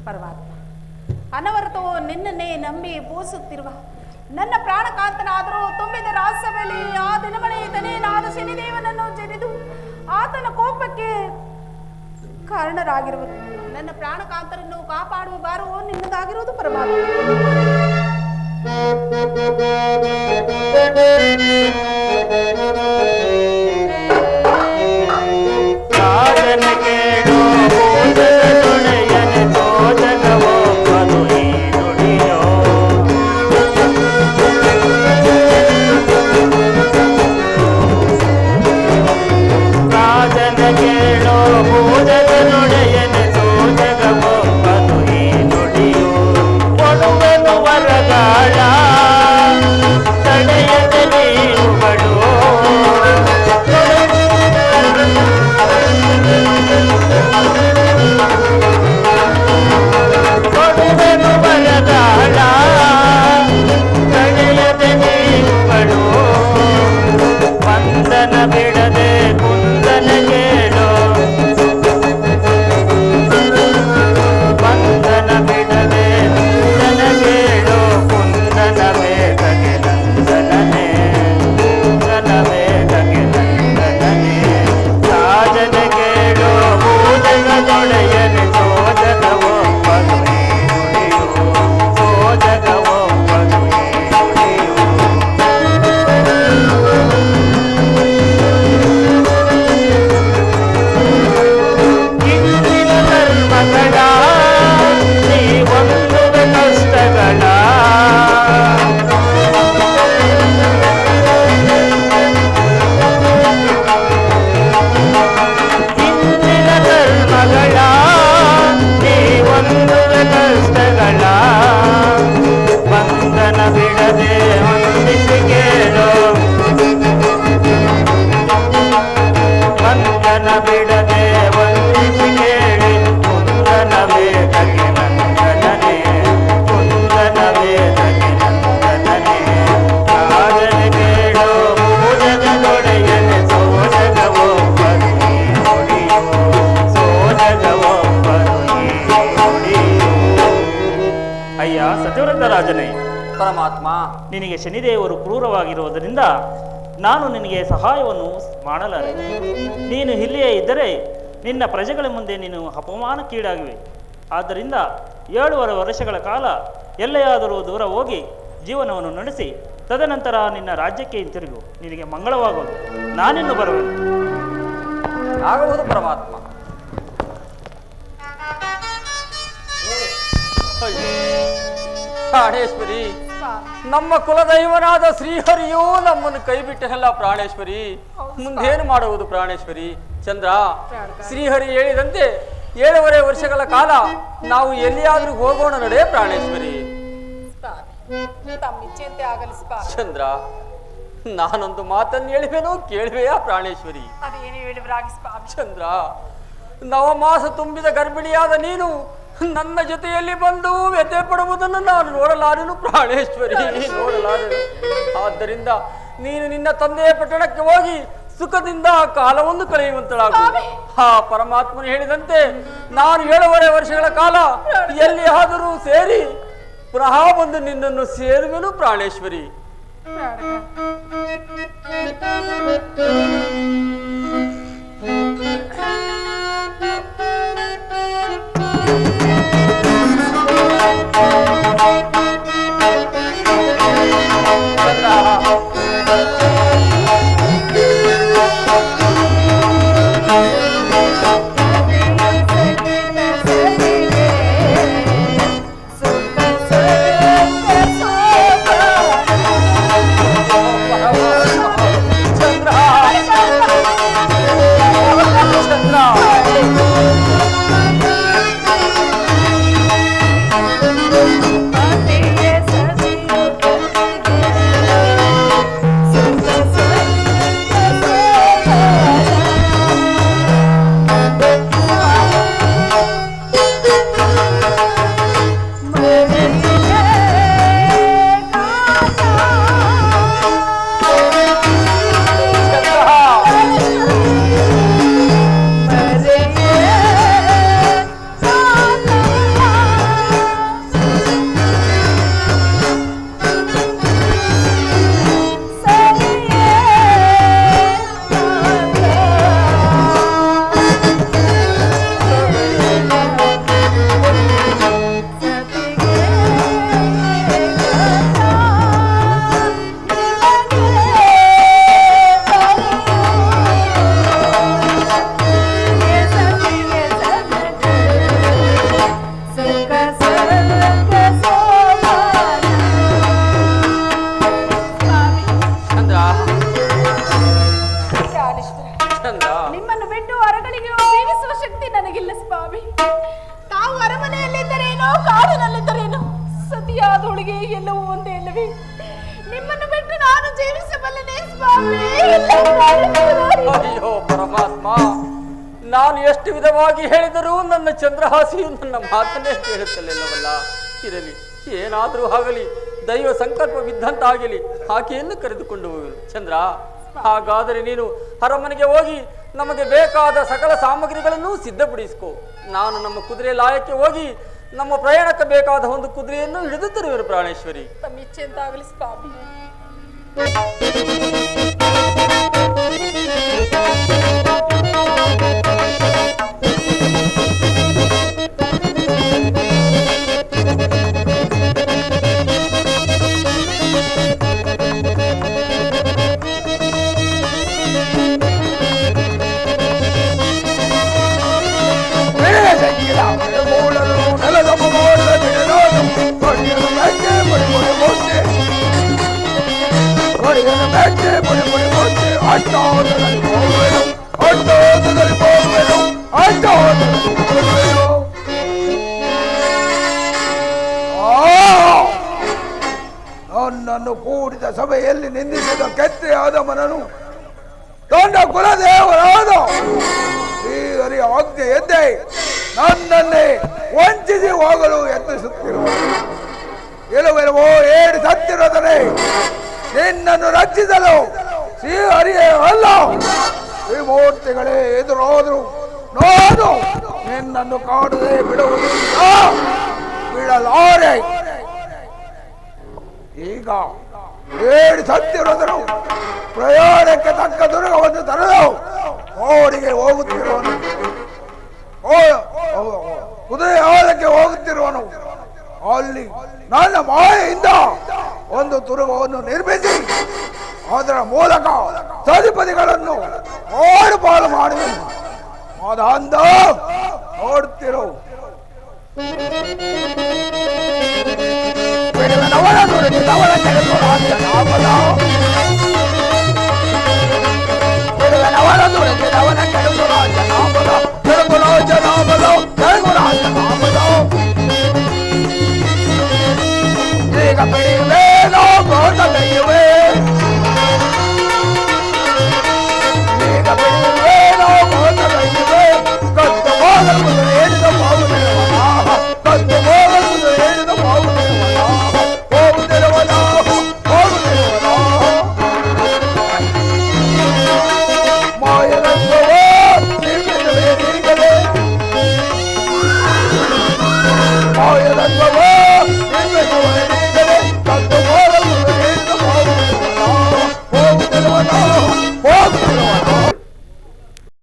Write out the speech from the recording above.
ಪರಮಾತ್ಮ, ಅನವರತವು ನಿನ್ನನ್ನೇ ನಂಬಿ ಪೂಜಿಸುತ್ತಿರುವ ನನ್ನ ಪ್ರಾಣಕಾಂತನಾದರೂ ತುಂಬಿದ ರಾಸವೆಲಿ ಆ ದಿನಮಣಿ ತನೇನಾದ ಶನಿದೇವನನ್ನು ಜರಿದು ಆತನ ಕೋಪಕ್ಕೆ ಕಾರಣರಾಗಿರುವುದು. ನನ್ನ ಪ್ರಾಣಕಾಂತರನ್ನು ಕಾಪಾಡುವ ಭಾರವು ನಿನ್ನದಾಗಿರುವುದು ಪರಮಾತ್ಮ. ಪರಮಾತ್ಮ, ನಿನಗೆ ಶನಿದೇವರು ಕ್ರೂರವಾಗಿರುವುದರಿಂದ ನಾನು ನಿನಗೆ ಸಹಾಯವನ್ನು ಮಾಡಲಾರೆ. ನೀನು ಇಲ್ಲಿಯೇ ಇದ್ದರೆ ನಿನ್ನ ಪ್ರಜೆಗಳ ಮುಂದೆ ನೀನು ಅಪಮಾನಕ್ಕೀಡಾಗಿವೆ. ಆದ್ದರಿಂದ 7.5 ವರ್ಷಗಳ ಕಾಲ ಎಲ್ಲೆಯಾದರೂ ದೂರ ಹೋಗಿ ಜೀವನವನ್ನು ನಡೆಸಿ ತದನಂತರ ನಿನ್ನ ರಾಜ್ಯಕ್ಕೆ ಹಿಂತಿರುಗು. ನಿನಗೆ ಮಂಗಳವಾಗುವುದು. ನಾನಿನ್ನು ಬರುವೆನು. ಆಗುವುದು ಪರಮಾತ್ಮ. ಪ್ರಾಣೇಶ್ವರಿ, ನಮ್ಮ ಕುಲದೈವನಾದ ಶ್ರೀಹರಿಯೂ ನಮ್ಮನ್ನು ಕೈ ಬಿಟ್ಟನಲ್ಲ ಪ್ರಾಣೇಶ್ವರಿ. ಮುಂದೇನು ಮಾಡುವುದು ಪ್ರಾಣೇಶ್ವರಿ? ಚಂದ್ರ, ಶ್ರೀಹರಿ ಹೇಳಿದಂತೆ 7.5 ವರ್ಷಗಳ ಕಾಲ ನಾವು ಎಲ್ಲಿಯಾದ್ರೂ ಹೋಗೋಣ ನಡೆ ಪ್ರಾಣೇಶ್ವರಿ. ಚಂದ್ರ, ನಾನೊಂದು ಮಾತನ್ನು ಹೇಳಿವೆನೋ ಕೇಳುವೆಯಾ ಪ್ರಾಣೇಶ್ವರಿ? ಚಂದ್ರ, ನವಮಾಸ ತುಂಬಿದ ಗರ್ಭಿಣಿಯಾದ ನೀನು ನನ್ನ ಜೊತೆಯಲ್ಲಿ ಬಂದು ವ್ಯಥೆ ಪಡುವುದನ್ನು ನಾನು ನೋಡಲಾರೆನು ಪ್ರಾಣೇಶ್ವರಿ, ನೋಡಲಾರೆನು. ಆದ್ದರಿಂದ ನೀನು ನಿನ್ನ ತಂದೆಯ ಪಟ್ಟಣಕ್ಕೆ ಹೋಗಿ ಸುಖದಿಂದ ಕಾಲವನ್ನು ಕಳೆಯುವಂತಳಾಗು. ಪರಮಾತ್ಮನು ಹೇಳಿದಂತೆ ನಾನು 7.5 ವರ್ಷಗಳ ಕಾಲ ಎಲ್ಲಿಯಾದರೂ ಸೇರಿ ಪುನಃ ಬಂದು ನಿನ್ನನ್ನು ಸೇರುವೆನು ಪ್ರಾಣೇಶ್ವರಿ. ಕಾಡಿನಲ್ಲಿದ್ದರೇನು ಸತಿಯಾದೊಳಗೆ ಎಲ್ಲವೂ ಒಂದೇ ಇಲ್ಲವೇ? ನಿಮ್ಮನ್ನು ಬಿಟ್ಟು ನಾನು ಜೀವಿಸಬಲ್ಲನೆ ಸ್ವಾಮಿ. ಅಯ್ಯೋ ಪರಮಾತ್ಮ, ನಾನು ಎಷ್ಟು ವಿಧವಾಗಿ ಹೇಳಿದರೂ ನನ್ನ ಚಂದ್ರಹಾಸಿಯು ನನ್ನ ಮಾತನ್ನೇ ಕೇಳುತ್ತಲಿಲ್ಲವಲ್ಲ. ಇರಲಿ, ಏನಾದರೂ ಆಗಲಿ, ದೈವ ಸಂಕಲ್ಪವಿದ್ದಂತಾಗಲಿ, ಆಕೆಯನ್ನು ಕರೆದುಕೊಂಡು ಹೋಗಲು. ಚಂದ್ರ, ಹಾಗಾದರೆ ನೀನು ಅರಮನೆಗೆ ಹೋಗಿ ನಮಗೆ ಬೇಕಾದ ಸಕಲ ಸಾಮಗ್ರಿಗಳನ್ನು ಸಿದ್ಧಪಡಿಸಿಕೊ. ನಾನು ನಮ್ಮ ಕುದುರೆ ಲಾಯಕ್ಕೆ ಹೋಗಿ ನಮ್ಮ ಪ್ರಯಾಣಕ್ಕೆ ಬೇಕಾದ ಒಂದು ಕುದುರೆಯನ್ನು ಹಿಡಿದು ತರುವೆನು ಪ್ರಾಣೇಶ್ವರಿ. ತಮ್ಮ ಇಚ್ಛೆ ಎಂತಾಗಲಿ ಸ್ವಾಮಿ. ನನ್ನನ್ನು ಕೂಡಿದ ಸಭೆಯಲ್ಲಿ ನಿಂದಿಸಿದ ಕೆತ್ತೆ ಆದಮನನು ತನ್ನ ಕುಲದೇವರಾದ ಶ್ರೀಹರಿ ಆಜ್ಞೆ ಎದ್ದೆ ನನ್ನನ್ನೇ ವಂಚಿಸಿ ಹೋಗಲು ಯತ್ನಿಸುತ್ತಿರುವ ಇಲ್ಲವೆಲ್ಲವೋ ಏಡಿ ಸತ್ತಿರೋದನೆ ನಿನ್ನನ್ನು ರಕ್ಷಿಸಲು ಶ್ರೀಹರಿಯೇ ಅಲ್ಲ ತ್ರಿಮೂರ್ತಿಗಳೇ ಎದುರಾದರು ನಾನು ನಿನ್ನನ್ನು ಕಾಡದೆ ಬಿಡುವುದಿಲ್ಲ, ಬಿಡಲಾರೆ. ಈಗ ಏಡಿ ಸತ್ತಿರೋದನು ಪ್ರಯಾಣಕ್ಕೆ ತಕ್ಕ ದುರ್ಗವನ್ನು ತರಲು ಓಡಿಗೆ ಹೋಗುತ್ತಿರುವನು, ಕುದುರೆ ಹಾಲಕ್ಕೆ ಹೋಗುತ್ತಿರುವನು. ಅಲ್ಲಿ ನನ್ನ ಮಾಯೆಯಿಂದ ಒಂದು ತುರುಗವನ್ನು ನಿರ್ಮಿಸಿ ಅದರ ಮೂಲಕ ಸದಿಪದಿಗಳನ್ನು ಓಡುಪಾಲು ಮಾಡುವೆ. ಅದಂದ ನೋಡುತ್ತಿರು. ಬಿಡುವನವನ ನುಡಿದವನ ಕೆಳಗು ರಾಜ್ಯ ನಾಮದ, ಬಿಡುವನವನ ನುಡಿದವನ ಕೆಳಗು ರಾಜ್ಯ ನಾಮದ, ಕೆಳಗು ರಾಜ್ಯ ನಾಮದ.